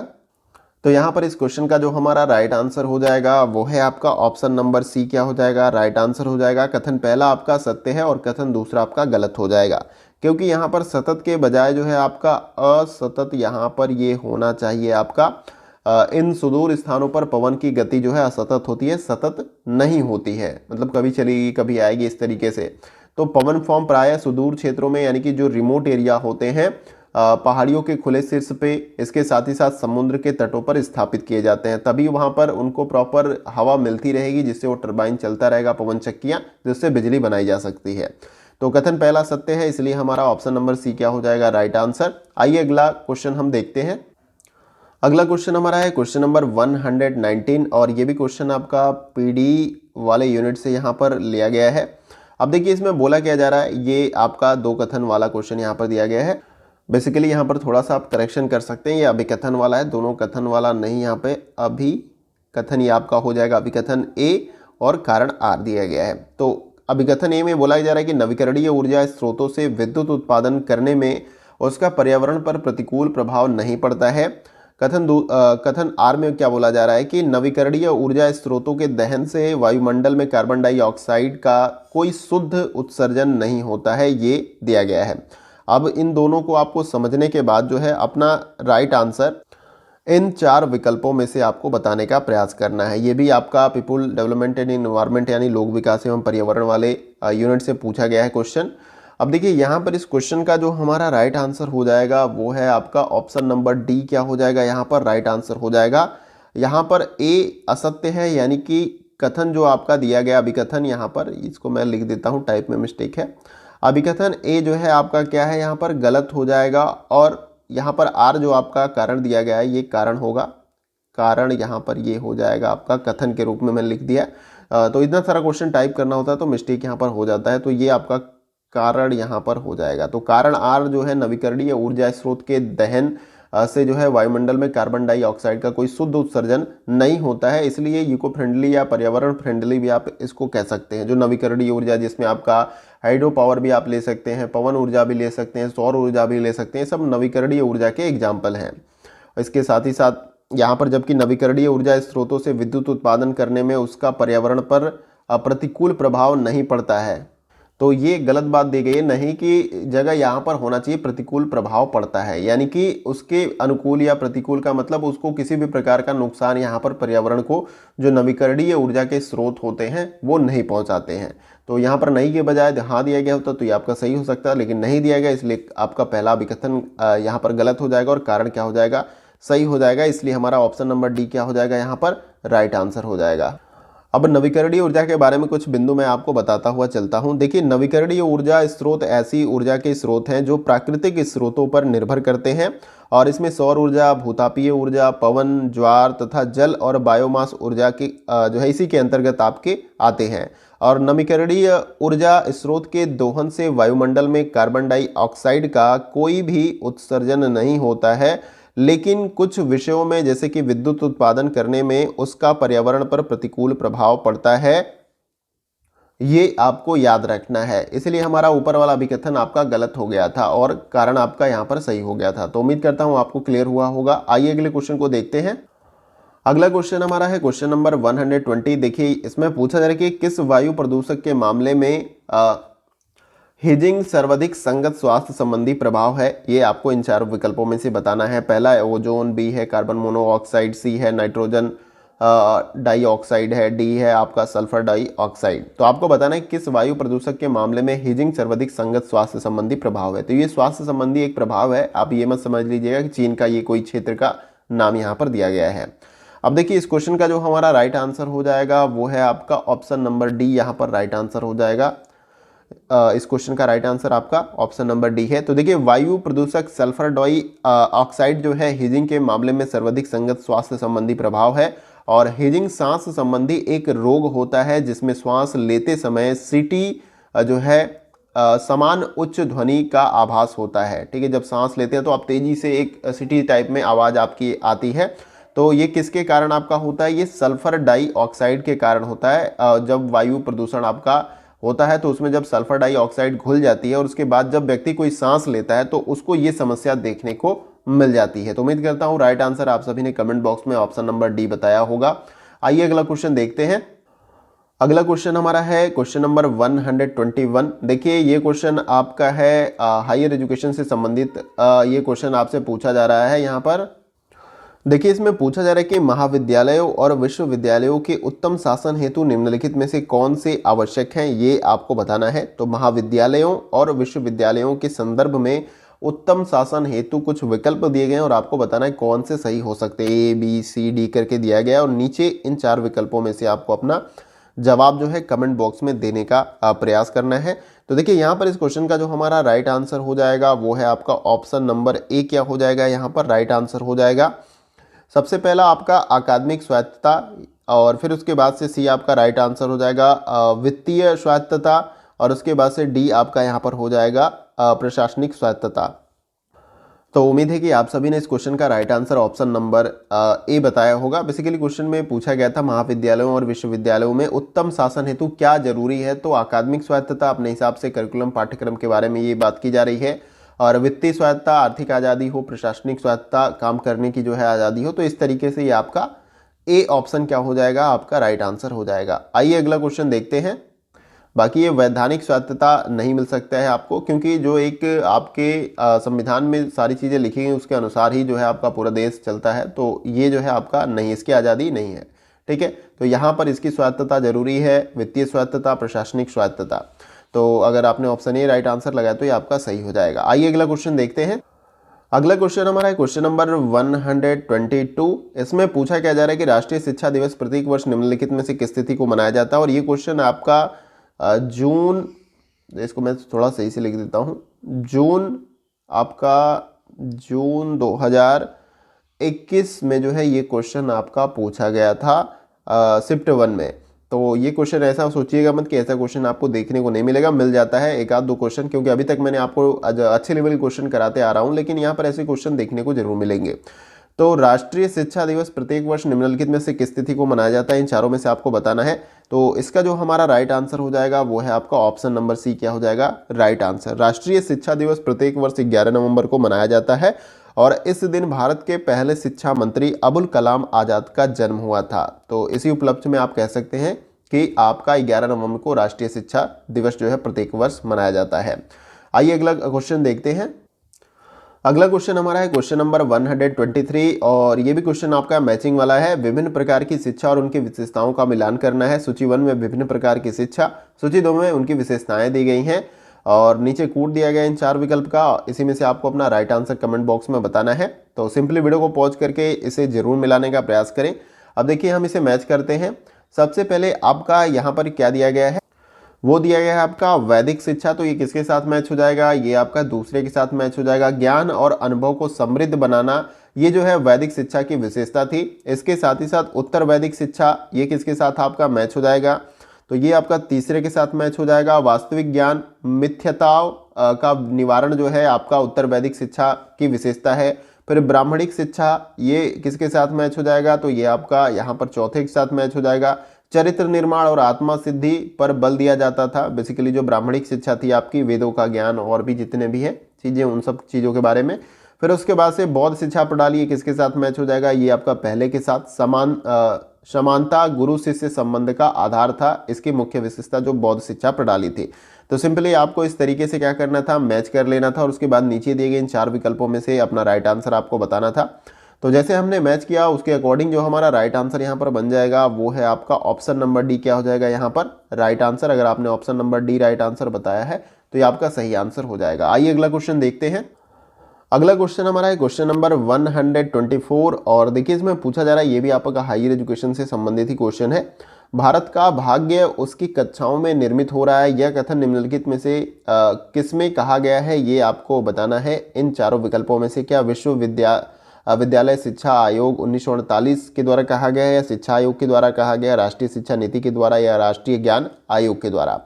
तो यहाँ पर इस क्वेश्चन का जो हमारा राइट आंसर हो जाएगा वो है आपका ऑप्शन नंबर सी क्या हो जाएगा, राइट आंसर हो जाएगा। कथन पहला आपका सत्य है और कथन दूसरा आपका गलत हो जाएगा, क्योंकि यहाँ पर सतत के बजाय जो है आपका असतत यहाँ पर ये होना चाहिए आपका। इन सुदूर स्थानों पर पवन की गति जो है असतत होती है, सतत नहीं होती है, मतलब कभी चलेगी कभी आएगी, इस तरीके से। तो पवन फॉर्म प्रायः सुदूर क्षेत्रों में, यानी कि जो रिमोट एरिया होते हैं, पहाड़ियों के खुले शीर्ष पे, इसके साथ ही साथ समुद्र के तटों पर स्थापित किए जाते हैं। तभी वहां पर उनको प्रॉपर हवा मिलती रहेगी, जिससे वो टरबाइन चलता रहेगा, पवन चक्कियां, जिससे बिजली बनाई जा सकती है। तो कथन पहला सत्य है, इसलिए हमारा ऑप्शन नंबर सी क्या हो जाएगा, राइट आंसर। आइए अगला क्वेश्चन हम देखते हैं। अगला क्वेश्चन हमारा है क्वेश्चन नंबर 119 और ये भी क्वेश्चन आपका पीडी वाले यूनिट से यहाँ पर लिया गया है। अब देखिए इसमें बोला क्या जा रहा है, ये आपका दो कथन वाला क्वेश्चन यहाँ पर दिया गया है। बेसिकली यहाँ पर थोड़ा सा आप करेक्शन कर सकते हैं, ये अभिकथन वाला है, दोनों कथन वाला नहीं, यहाँ पे अभिकथन ये आपका हो जाएगा अभिकथन ए और कारण आर दिया गया है। तो अभिकथन ए में बोला जा रहा है कि नवीकरणीय ऊर्जा स्रोतों से विद्युत उत्पादन करने में उसका पर्यावरण पर प्रतिकूल प्रभाव नहीं पड़ता है। कथन आर में क्या बोला जा रहा है कि नवीकरणीय ऊर्जा स्रोतों के दहन से वायुमंडल में कार्बन डाइऑक्साइड का कोई शुद्ध उत्सर्जन नहीं होता है, ये दिया गया है। अब इन दोनों को आपको समझने के बाद जो है अपना राइट आंसर इन चार विकल्पों में से आपको बताने का प्रयास करना है। ये भी आपका पीपुल डेवलपमेंट एंड इन्वायरमेंट यानी लोक विकास एवं पर्यावरण वाले यूनिट से पूछा गया है क्वेश्चन। अब देखिए यहाँ पर इस क्वेश्चन का जो हमारा राइट आंसर हो जाएगा वो है आपका ऑप्शन नंबर डी। क्या हो जाएगा यहाँ पर राइट आंसर हो जाएगा। यहाँ पर ए असत्य है, यानी कि कथन जो आपका दिया गया अभिकथन, यहाँ पर इसको मैं लिख देता हूँ, टाइप में मिस्टेक है। अभिकथन ए जो है आपका क्या है यहाँ पर गलत हो जाएगा, और यहाँ पर आर जो आपका कारण दिया गया है ये कारण होगा, कारण यहाँ पर ये हो जाएगा आपका कथन के रूप में मैंने लिख दिया। तो इतना सारा क्वेश्चन टाइप करना होता है तो मिस्टेक यहाँ पर हो जाता है, तो ये आपका कारण यहाँ पर हो जाएगा। तो कारण आर जो है नवीकरणीय ऊर्जा स्रोत के दहन से जो है वायुमंडल में कार्बन डाइऑक्साइड का कोई शुद्ध उत्सर्जन नहीं होता है, इसलिए इको फ्रेंडली या पर्यावरण फ्रेंडली भी आप इसको कह सकते हैं। जो नवीकरणीय ऊर्जा जिसमें आपका हाइड्रो पावर भी आप ले सकते हैं, पवन ऊर्जा भी ले सकते हैं, सौर ऊर्जा भी ले सकते हैं, सब नवीकरणीय ऊर्जा के एग्जाम्पल हैं। इसके साथ ही साथ यहाँ पर जबकि नवीकरणीय ऊर्जा स्रोतों से विद्युत उत्पादन करने में उसका पर्यावरण पर प्रतिकूल प्रभाव नहीं पड़ता है, तो ये गलत बात दी गई है, नहीं की जगह यहाँ पर होना चाहिए प्रतिकूल प्रभाव पड़ता है, यानी कि उसके अनुकूल या प्रतिकूल का मतलब उसको किसी भी प्रकार का नुकसान यहाँ पर पर्यावरण को जो नवीकरणीय ऊर्जा के स्रोत होते हैं वो नहीं पहुँचाते हैं। तो यहाँ पर नहीं के बजाय हाँ दिया गया होता तो ये आपका सही हो सकता है, लेकिन नहीं दिया गया इसलिए आपका पहला अभिकथन यहाँ पर गलत हो जाएगा और कारण क्या हो जाएगा सही हो जाएगा, इसलिए हमारा ऑप्शन नंबर डी क्या हो जाएगा यहाँ पर राइट आंसर हो जाएगा। अब नवीकरणीय ऊर्जा के बारे में कुछ बिंदु मैं आपको बताता हुआ चलता हूं। देखिए नवीकरणीय ऊर्जा स्रोत ऐसी ऊर्जा के स्रोत हैं जो प्राकृतिक स्रोतों पर निर्भर करते हैं, और इसमें सौर ऊर्जा, भूतापीय ऊर्जा, पवन, ज्वार तथा जल और बायोमास ऊर्जा की जो है इसी के अंतर्गत आपके आते हैं। और नवीकरणीय ऊर्जा स्रोत के दोहन से वायुमंडल में कार्बन डाइऑक्साइड का कोई भी उत्सर्जन नहीं होता है, लेकिन कुछ विषयों में जैसे कि विद्युत उत्पादन करने में उसका पर्यावरण पर प्रतिकूल प्रभाव पड़ता है, ये आपको याद रखना है। इसलिए हमारा ऊपर वाला अभिकथन आपका गलत हो गया था और कारण आपका यहाँ पर सही हो गया था। तो उम्मीद करता हूँ आपको क्लियर हुआ होगा। आइए अगले क्वेश्चन को देखते हैं। अगला क्वेश्चन हमारा है क्वेश्चन नंबर 120। देखिए इसमें पूछा जा रहा है कि किस वायु प्रदूषक के मामले में हिजिंग सर्वाधिक संगत स्वास्थ्य संबंधी प्रभाव है, ये आपको इन चार विकल्पों में से बताना है। पहला है ओजोन, बी है कार्बन मोनोऑक्साइड, सी है नाइट्रोजन डाइऑक्साइड है, डी है आपका सल्फर डाइऑक्साइड। तो आपको बताना है किस वायु प्रदूषक के मामले में हिजिंग सर्वाधिक संगत स्वास्थ्य संबंधी प्रभाव है। तो ये स्वास्थ्य संबंधी एक प्रभाव है, आप ये मत समझ लीजिएगा कि चीन का ये कोई क्षेत्र का नाम यहाँ पर दिया गया है। अब देखिए इस क्वेश्चन का जो हमारा राइट आंसर हो जाएगा वो है आपका ऑप्शन नंबर डी, यहाँ पर राइट आंसर हो जाएगा। इस क्वेश्चन का राइट आंसर आपका ऑप्शन नंबर डी है। तो देखिए वायु प्रदूषक सल्फर डाइऑक्साइड जो है हिजिंग के मामले में सर्वाधिक संगत स्वास्थ्य संबंधी प्रभाव है, और हिजिंग सांस संबंधी एक रोग होता है जिसमें श्वास लेते समय सीटी जो है समान उच्च ध्वनि का आभास होता है। ठीक है, जब सांस लेते हैं तो आप तेजी से एक सीटी टाइप में आवाज आपकी आती है। तो ये किसके कारण आपका होता है, ये सल्फर डाइऑक्साइड के कारण होता है। जब वायु प्रदूषण आपका होता है तो उसमें जब सल्फर डाइऑक्साइड घुल जाती है और उसके बाद जब व्यक्ति कोई सांस लेता है तो उसको ये समस्या देखने को मिल जाती है। तो उम्मीद करता हूँ राइट आंसर आप सभी ने कमेंट बॉक्स में ऑप्शन नंबर डी बताया होगा। आइए अगला क्वेश्चन देखते हैं। अगला क्वेश्चन हमारा है क्वेश्चन नंबर 121। देखिए ये क्वेश्चन आपका है हायर एजुकेशन से संबंधित ये क्वेश्चन आपसे पूछा जा रहा है। यहाँ पर देखिए इसमें पूछा जा रहा है कि महाविद्यालयों और विश्वविद्यालयों के उत्तम शासन हेतु निम्नलिखित में से कौन से आवश्यक हैं, ये आपको बताना है। तो महाविद्यालयों और विश्वविद्यालयों के संदर्भ में उत्तम शासन हेतु कुछ विकल्प दिए गए हैं और आपको बताना है कौन से सही हो सकते हैं। ए बी सी डी करके दिया गया है और नीचे इन चार विकल्पों में से आपको अपना जवाब जो है कमेंट बॉक्स में देने का प्रयास करना है। तो देखिए यहाँ पर इस क्वेश्चन का जो हमारा राइट आंसर हो जाएगा वो है आपका ऑप्शन नंबर ए। क्या हो जाएगा यहाँ पर राइट आंसर हो जाएगा सबसे पहला आपका अकादमिक स्वायत्तता, और फिर उसके बाद से सी आपका राइट आंसर हो जाएगा वित्तीय स्वायत्तता, और उसके बाद से डी आपका यहाँ पर हो जाएगा प्रशासनिक स्वायत्तता। तो उम्मीद है कि आप सभी ने इस क्वेश्चन का right answer option number A बताया होगा। बेसिकली क्वेश्चन में पूछा गया था महाविद्यालयों और विश्वविद्यालयों में उत्तम शासन हेतु क्या जरूरी है, तो अकादमिक स्वायत्तता अपने हिसाब से करिकुलम पाठ्यक्रम के बारे में ये बात की जा रही है, और वित्तीय स्वायत्तता आर्थिक आज़ादी हो, प्रशासनिक स्वायत्तता काम करने की जो है आज़ादी हो। तो इस तरीके से ये आपका ए ऑप्शन क्या हो जाएगा, आपका राइट आंसर हो जाएगा। आइए अगला क्वेश्चन देखते हैं। बाकी ये वैधानिक स्वायत्तता नहीं मिल सकता है आपको, क्योंकि जो एक आपके संविधान में सारी चीज़ें लिखी गई उसके अनुसार ही जो है आपका पूरा देश चलता है, तो ये जो है आपका नहीं, इसकी आज़ादी नहीं है। ठीक है, तो यहाँ पर इसकी स्वायत्तता जरूरी है, वित्तीय स्वायत्तता, प्रशासनिक स्वायत्तता। तो अगर आपने ऑप्शन ए राइट आंसर लगाया तो ये आपका सही हो जाएगा। आइए अगला क्वेश्चन देखते हैं। अगला क्वेश्चन हमारा है क्वेश्चन नंबर 122। इसमें पूछा क्या जा रहा है कि राष्ट्रीय शिक्षा दिवस प्रत्येक वर्ष निम्नलिखित में से किस तिथि को मनाया जाता है, और ये क्वेश्चन आपका जून, इसको मैं थोड़ा सही से लिख देता हूँ, जून 2021 में जो है ये क्वेश्चन आपका पूछा गया था शिफ्ट 1 में। तो ये क्वेश्चन ऐसा सोचिएगा मत कि ऐसा क्वेश्चन आपको देखने को नहीं मिलेगा, मिल जाता है एक आध दो क्वेश्चन, क्योंकि अभी तक मैंने आपको अच्छे लेवल के क्वेश्चन कराते आ रहा हूँ, लेकिन यहाँ पर ऐसे क्वेश्चन देखने को जरूर मिलेंगे। तो राष्ट्रीय शिक्षा दिवस प्रत्येक वर्ष निम्नलिखित में से किस तिथि को मनाया जाता है, इन चारों में से आपको बताना है। तो इसका जो हमारा राइट आंसर हो जाएगा वो है आपका ऑप्शन नंबर सी, क्या हो जाएगा राइट आंसर। राष्ट्रीय शिक्षा दिवस प्रत्येक वर्ष 11 नवंबर को मनाया जाता है, और इस दिन भारत के पहले शिक्षा मंत्री अबुल कलाम आजाद का जन्म हुआ था। तो इसी उपलक्ष्य में आप कह सकते हैं कि आपका 11 नवंबर को राष्ट्रीय शिक्षा दिवस जो है प्रत्येक वर्ष मनाया जाता है। आइए अगला क्वेश्चन देखते हैं। अगला क्वेश्चन हमारा है क्वेश्चन नंबर 123, और ये भी क्वेश्चन आपका मैचिंग वाला है। विभिन्न प्रकार की शिक्षा और उनकी विशेषताओं का मिलान करना है। सूची 1 में विभिन्न प्रकार की शिक्षा, सूची 2 में उनकी विशेषताएं दी गई हैं, और नीचे कोड दिया गया इन 4 विकल्प का। इसी में से आपको अपना राइट आंसर कमेंट बॉक्स में बताना है। तो सिंपली वीडियो को पॉज करके इसे जरूर मिलाने का प्रयास करें। अब देखिए हम इसे मैच करते हैं। सबसे पहले आपका यहाँ पर क्या दिया गया है, वो दिया गया है आपका वैदिक शिक्षा, तो ये किसके साथ मैच हो जाएगा, ये आपका दूसरे के साथ मैच हो जाएगा। ज्ञान और अनुभव को समृद्ध बनाना, ये जो है वैदिक शिक्षा की विशेषता थी। इसके साथ ही साथ उत्तर वैदिक शिक्षा, ये किसके साथ आपका मैच हो जाएगा, तो ये आपका तीसरे के साथ मैच हो जाएगा। वास्तविक ज्ञान, मिथ्यताओं का निवारण जो है आपका उत्तर वैदिक शिक्षा की विशेषता है। फिर ब्राह्मणिक शिक्षा, ये किसके साथ मैच हो जाएगा, तो ये आपका यहाँ पर चौथे के साथ मैच हो जाएगा। चरित्र निर्माण और आत्मा सिद्धि पर बल दिया जाता था। बेसिकली जो ब्राह्मणिक शिक्षा थी आपकी, वेदों का ज्ञान और भी जितने भी हैं चीज़ें, उन सब चीज़ों के बारे में। फिर उसके बाद से बौद्ध शिक्षा प्रणाली किसके साथ मैच हो जाएगा, ये आपका पहले के साथ। समानता गुरु शिष्य संबंध का आधार था, इसकी मुख्य विशेषता जो बौद्ध शिक्षा प्रणाली थी। तो सिंपली आपको इस तरीके से क्या करना था, मैच कर लेना था, और उसके बाद नीचे दिए गए इन 4 विकल्पों में से अपना राइट आंसर आपको बताना था। तो जैसे हमने मैच किया उसके अकॉर्डिंग जो हमारा राइट आंसर यहाँ पर बन जाएगा वो है आपका ऑप्शन नंबर डी, क्या हो जाएगा यहाँ पर राइट आंसर। अगर आपने option number D right answer बताया है तो ये आपका सही आंसर हो जाएगा। आइए अगला क्वेश्चन देखते हैं। अगला क्वेश्चन हमारा है क्वेश्चन नंबर 124, और देखिए इसमें पूछा जा रहा है, ये भी आपका हायर एजुकेशन से संबंधित ही क्वेश्चन है। भारत का भाग्य उसकी कक्षाओं में निर्मित हो रहा है, यह कथन निम्नलिखित में से किसमें कहा गया है, ये आपको बताना है। इन चारों विकल्पों में से क्या विद्यालय शिक्षा आयोग 1948 के द्वारा कहा गया है, या शिक्षा आयोग के द्वारा कहा गया, राष्ट्रीय शिक्षा नीति के द्वारा, या राष्ट्रीय ज्ञान आयोग के द्वारा।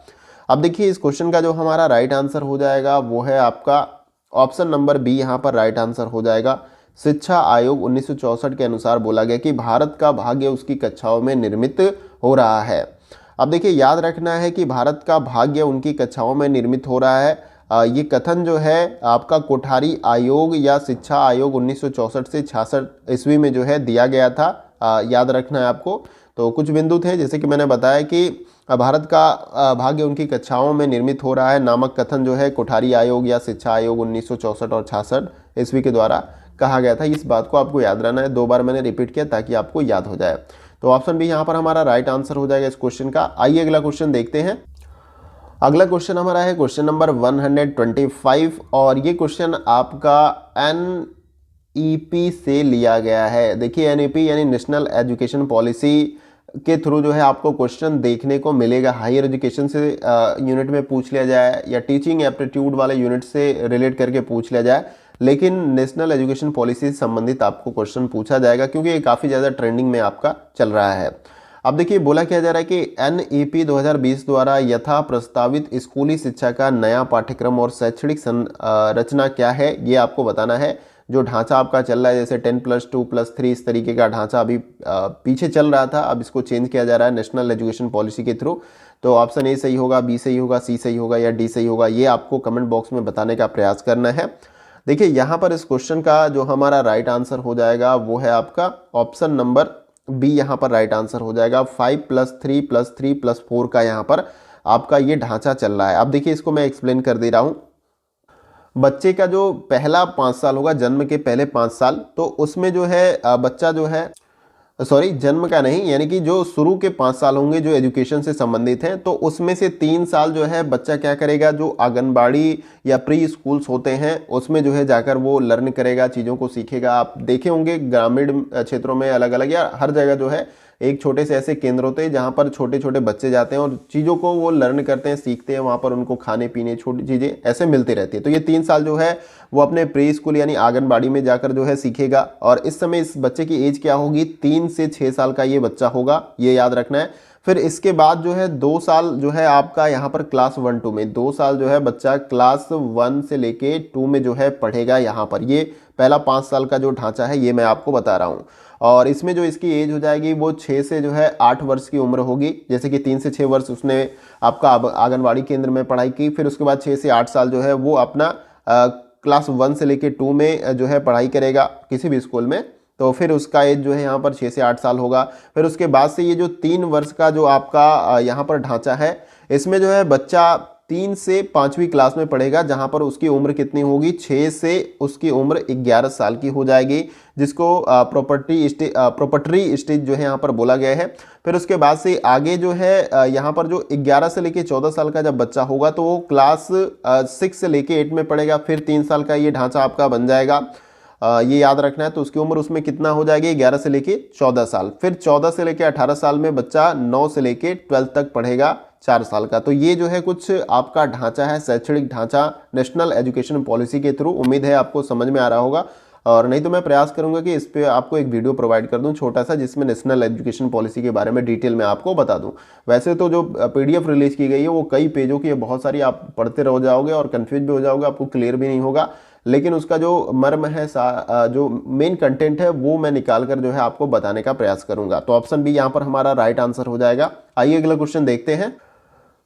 अब देखिए इस क्वेश्चन का जो हमारा राइट आंसर हो जाएगा वो है आपका ऑप्शन नंबर बी, यहाँ पर राइट आंसर हो जाएगा। शिक्षा आयोग 1964 के अनुसार बोला गया कि भारत का भाग्य उसकी कक्षाओं में निर्मित हो रहा है। अब देखिए याद रखना है कि भारत का भाग्य उनकी कक्षाओं में निर्मित हो रहा है, ये कथन जो है आपका कोठारी आयोग या शिक्षा आयोग 1964 से 66 ईस्वी में जो है दिया गया था। याद रखना है आपको। तो कुछ बिंदु थे जैसे कि मैंने बताया कि भारत का भाग्य उनकी कक्षाओं में निर्मित हो रहा है नामक कथन जो है कोठारी आयोग या शिक्षा आयोग 1964 और 66 ईस्वी के द्वारा कहा गया था। इस बात को आपको याद रहना है, 2 बार मैंने रिपीट किया ताकि आपको याद हो जाए। तो ऑप्शन बी यहाँ पर हमारा राइट आंसर हो जाएगा इस क्वेश्चन का। आइए अगला क्वेश्चन देखते हैं। अगला क्वेश्चन हमारा है क्वेश्चन नंबर 125, और ये क्वेश्चन आपका NEP से लिया गया है। देखिए NEP यानी नेशनल एजुकेशन पॉलिसी के थ्रू जो है आपको क्वेश्चन देखने को मिलेगा। हायर एजुकेशन से यूनिट में पूछ लिया जाए या टीचिंग एप्टीट्यूड वाले यूनिट से रिलेट करके पूछ लिया जाए, लेकिन नेशनल एजुकेशन पॉलिसी से संबंधित आपको क्वेश्चन पूछा जाएगा, क्योंकि ये काफ़ी ज़्यादा ट्रेंडिंग में आपका चल रहा है। अब देखिए बोला क्या जा रहा है कि NEP 2020 द्वारा यथा प्रस्तावित स्कूली शिक्षा का नया पाठ्यक्रम और शैक्षणिक संरचना क्या है, ये आपको बताना है। जो ढांचा आपका चल रहा है, जैसे 10+2+3 इस तरीके का ढांचा अभी पीछे चल रहा था, अब इसको चेंज किया जा रहा है नेशनल एजुकेशन पॉलिसी के थ्रू। तो ऑप्शन ए सही होगा, बी सही होगा, सी सही होगा या डी सही होगा, ये आपको कमेंट बॉक्स में बताने का प्रयास करना है। देखिए यहाँ पर इस क्वेश्चन का जो हमारा राइट आंसर हो जाएगा वो है आपका ऑप्शन नंबर बी, यहाँ पर राइट आंसर हो जाएगा। 5+3+3+4 का यहाँ पर आपका ये ढांचा चल रहा है। अब देखिए इसको मैं एक्सप्लेन कर दे रहा हूँ। बच्चे का जो पहला 5 साल होगा, जन्म के पहले 5 साल, तो उसमें जो है बच्चा जो है, सॉरी जन्म का नहीं, यानी कि जो शुरू के 5 साल होंगे जो एजुकेशन से संबंधित हैं, तो उसमें से 3 साल जो है बच्चा क्या करेगा, जो आंगनबाड़ी या प्री स्कूल्स होते हैं उसमें जो है जाकर वो लर्न करेगा, चीज़ों को सीखेगा। आप देखे होंगे ग्रामीण क्षेत्रों में अलग अलग या हर जगह जो है एक छोटे से ऐसे केंद्र होते हैं जहाँ पर छोटे छोटे बच्चे जाते हैं और चीज़ों को वो लर्न करते हैं, सीखते हैं। वहाँ पर उनको खाने पीने छोटी चीज़ें ऐसे मिलती रहती है। तो ये 3 साल जो है वो अपने प्री स्कूल यानी आंगनबाड़ी में जाकर जो है सीखेगा। और इस समय इस बच्चे की एज क्या होगी, 3 से 6 साल का ये बच्चा होगा, ये याद रखना है। फिर इसके बाद जो है 2 साल जो है आपका यहाँ पर क्लास 1-2 में, 2 साल जो है बच्चा क्लास 1 से लेके 2 में जो है पढ़ेगा। यहाँ पर ये पहला 5 साल का जो ढांचा है ये मैं आपको बता रहा हूँ। और इसमें जो इसकी एज हो जाएगी वो 6 से जो है 8 वर्ष की उम्र होगी। जैसे कि 3 से 6 वर्ष उसने आपका आंगनबाड़ी केंद्र में पढ़ाई की, फिर उसके बाद 6 से 8 साल जो है वो अपना क्लास 1 से लेके 2 में जो है पढ़ाई करेगा किसी भी स्कूल में। तो फिर उसका एज जो है यहाँ पर 6 से 8 साल होगा। फिर उसके बाद से ये जो 3 वर्ष का जो आपका यहाँ पर ढांचा है, इसमें जो है बच्चा 3 से 5वीं क्लास में पढ़ेगा, जहाँ पर उसकी उम्र कितनी होगी, 6 से उसकी उम्र 11 साल की हो जाएगी, जिसको प्रोपटरी स्टेज जो है यहाँ पर बोला गया है। फिर उसके बाद से आगे जो है यहाँ पर जो 11 से लेके 14 साल का जब बच्चा होगा तो वो क्लास 6 से लेके 8 में पढ़ेगा। फिर 3 साल का ये ढांचा आपका बन जाएगा, ये याद रखना है। तो उसकी उम्र उसमें कितना हो जाएगी, 11 से लेके 14 साल। फिर 14 से लेके 18 साल में बच्चा 9 से लेके 12 तक पढ़ेगा, 4 साल का। तो ये जो है कुछ आपका ढांचा है, शैक्षणिक ढांचा नेशनल एजुकेशन पॉलिसी के थ्रू। उम्मीद है आपको समझ में आ रहा होगा, और नहीं तो मैं प्रयास करूंगा कि इस पे आपको एक वीडियो प्रोवाइड कर दूं छोटा सा, जिसमें नेशनल एजुकेशन पॉलिसी के बारे में डिटेल में आपको बता दूं। वैसे तो जो PDF रिलीज की गई है वो कई पेजों की है, बहुत सारी, आप पढ़ते रह जाओगे और कंफ्यूज भी हो जाओगे, आपको क्लियर भी नहीं होगा। लेकिन उसका जो मर्म है, जो मेन कंटेंट है, वो मैं निकाल कर जो है आपको बताने का प्रयास करूंगा। तो ऑप्शन बी यहाँ पर हमारा राइट आंसर हो जाएगा। आइए अगला क्वेश्चन देखते हैं।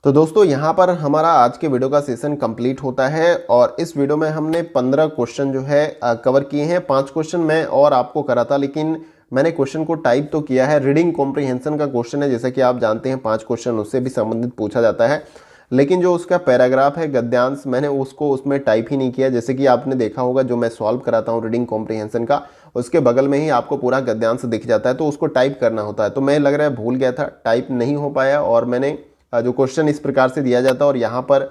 तो दोस्तों यहाँ पर हमारा आज के वीडियो का सेशन कंप्लीट होता है, और इस वीडियो में हमने 15 क्वेश्चन जो है कवर किए हैं। 5 क्वेश्चन मैं और आपको करा था, लेकिन मैंने क्वेश्चन को टाइप तो किया है। रीडिंग कॉम्प्रिहेंशन का क्वेश्चन है, जैसा कि आप जानते हैं 5 क्वेश्चन उससे भी संबंधित पूछा जाता है, लेकिन जो उसका पैराग्राफ है, गद्यांश, मैंने उसको उसमें टाइप ही नहीं किया। जैसे कि आपने देखा होगा जो मैं सॉल्व कराता हूँ रीडिंग कॉम्प्रिहेंशन का, उसके बगल में ही आपको पूरा गद्यांश दिख जाता है, तो उसको टाइप करना होता है। तो मैं लग रहा है भूल गया था, टाइप नहीं हो पाया, और मैंने जो क्वेश्चन इस प्रकार से दिया जाता और यहाँ पर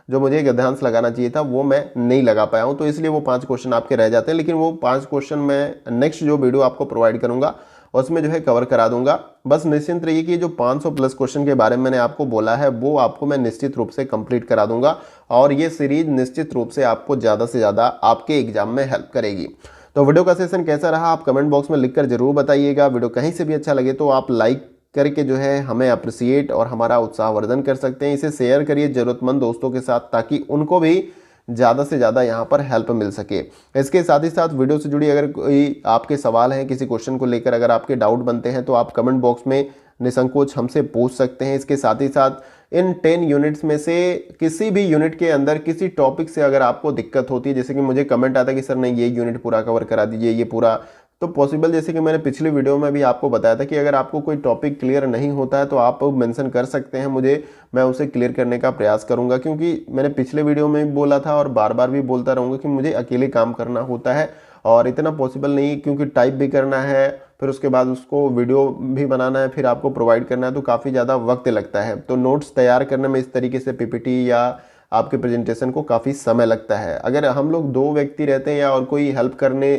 जो मुझे गद्यांश लगाना चाहिए था वो मैं नहीं लगा पाया हूँ, तो इसलिए वो 5 क्वेश्चन आपके रह जाते हैं। लेकिन वो 5 क्वेश्चन मैं नेक्स्ट जो वीडियो आपको प्रोवाइड करूँगा उसमें जो है कवर करा दूंगा। बस निश्चिंत रहिए कि जो 500 प्लस क्वेश्चन के बारे में मैंने आपको बोला है वो आपको मैं निश्चित रूप से कंप्लीट करा दूंगा, और ये सीरीज निश्चित रूप से आपको ज़्यादा से ज़्यादा आपके एग्जाम में हेल्प करेगी। तो वीडियो का सेशन कैसा रहा आप कमेंट बॉक्स में लिखकर जरूर बताइएगा। वीडियो कहीं से भी अच्छा लगे तो आप लाइक करके जो है हमें अप्रिसिएट और हमारा उत्साहवर्धन कर सकते हैं। इसे शेयर करिए ज़रूरतमंद दोस्तों के साथ, ताकि उनको भी ज़्यादा से ज़्यादा यहाँ पर हेल्प मिल सके। इसके साथ ही साथ वीडियो से जुड़ी अगर कोई आपके सवाल हैं, किसी क्वेश्चन को लेकर अगर आपके डाउट बनते हैं, तो आप कमेंट बॉक्स में निसंकोच हमसे पूछ सकते हैं। इसके साथ ही साथ इन 10 यूनिट्स में से किसी भी यूनिट के अंदर किसी टॉपिक से अगर आपको दिक्कत होती है, जैसे कि मुझे कमेंट आता है कि सर नहीं ये यूनिट पूरा कवर करा दीजिए, ये पूरा, तो पॉसिबल, जैसे कि मैंने पिछले वीडियो में भी आपको बताया था कि अगर आपको कोई टॉपिक क्लियर नहीं होता है तो आप मेंशन कर सकते हैं मुझे, मैं उसे क्लियर करने का प्रयास करूंगा। क्योंकि मैंने पिछले वीडियो में भी बोला था और बार बार भी बोलता रहूँगा कि मुझे अकेले काम करना होता है, और इतना पॉसिबल नहीं, क्योंकि टाइप भी करना है, फिर उसके बाद उसको वीडियो भी बनाना है, फिर आपको प्रोवाइड करना है, तो काफ़ी ज़्यादा वक्त लगता है। तो नोट्स तैयार करने में इस तरीके से PPT या आपके प्रेजेंटेशन को काफ़ी समय लगता है। अगर हम लोग 2 व्यक्ति रहते हैं या और कोई हेल्प करने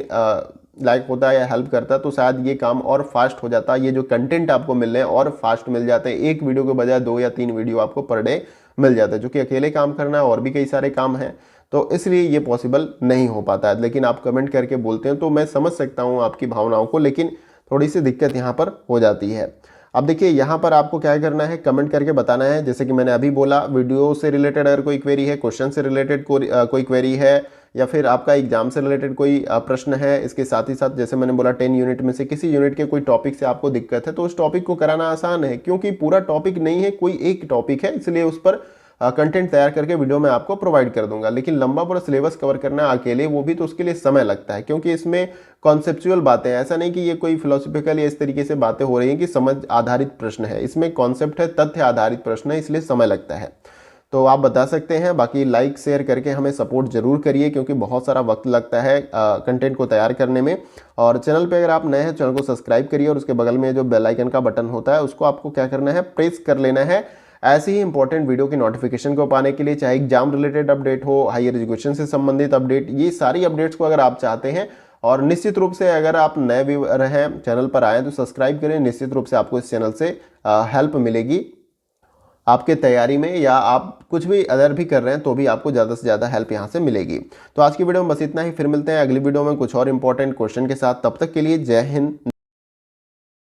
लाइक होता है या हेल्प करता है, तो शायद ये काम और फास्ट हो जाता है, ये जो कंटेंट आपको मिल रहे हैं और फास्ट मिल जाते हैं। एक वीडियो के बजाय 2 या 3 वीडियो आपको पर डे मिल जाता है, जो कि अकेले काम करना है और भी कई सारे काम हैं। तो इसलिए ये पॉसिबल नहीं हो पाता है। लेकिन आप कमेंट करके बोलते हैं तो मैं समझ सकता हूँ आपकी भावनाओं को, लेकिन थोड़ी सी दिक्कत यहाँ पर हो जाती है। अब देखिए यहाँ पर आपको क्या करना है, कमेंट करके बताना है। जैसे कि मैंने अभी बोला, वीडियो से रिलेटेड अगर कोई क्वेरी है, क्वेश्चन से रिलेटेड कोई क्वेरी है, या फिर आपका एग्जाम से रिलेटेड कोई प्रश्न है। इसके साथ ही साथ जैसे मैंने बोला 10 यूनिट में से किसी यूनिट के कोई टॉपिक से आपको दिक्कत है, तो उस टॉपिक को कराना आसान है, क्योंकि पूरा टॉपिक नहीं है, कोई एक टॉपिक है, इसलिए उस पर कंटेंट तैयार करके वीडियो में आपको प्रोवाइड कर दूंगा। लेकिन लंबा पूरा सिलेबस कवर करना अकेले, वो भी तो उसके लिए समय लगता है, क्योंकि इसमें कॉन्सेप्चुअल बातें हैं। ऐसा नहीं कि ये कोई फिलोसफिकल या इस तरीके से बातें हो रही हैं कि समझ आधारित प्रश्न है, इसमें कॉन्सेप्ट है, तथ्य आधारित प्रश्न है, इसलिए समय लगता है। तो आप बता सकते हैं। बाकी लाइक शेयर करके हमें सपोर्ट जरूर करिए, क्योंकि बहुत सारा वक्त लगता है कंटेंट को तैयार करने में। और चैनल पे अगर आप नए हैं, चैनल को सब्सक्राइब करिए, और उसके बगल में जो बेल आइकन का बटन होता है उसको आपको क्या करना है, प्रेस कर लेना है। ऐसे ही इंपॉर्टेंट वीडियो की नोटिफिकेशन को पाने के लिए, चाहे एग्जाम रिलेटेड अपडेट हो, हायर एजुकेशन से संबंधित अपडेट, ये सारी अपडेट्स को अगर आप चाहते हैं, और निश्चित रूप से अगर आप नए व्यूअर हैं, चैनल पर आए तो सब्सक्राइब करें। निश्चित रूप से आपको इस चैनल से हेल्प मिलेगी आपके तैयारी में, या आप कुछ भी अदर भी कर रहे हैं तो भी आपको ज़्यादा से ज़्यादा हेल्प यहाँ से मिलेगी। तो आज की वीडियो में बस इतना ही, फिर मिलते हैं अगली वीडियो में कुछ और इंपॉर्टेंट क्वेश्चन के साथ। तब तक के लिए जय हिंद।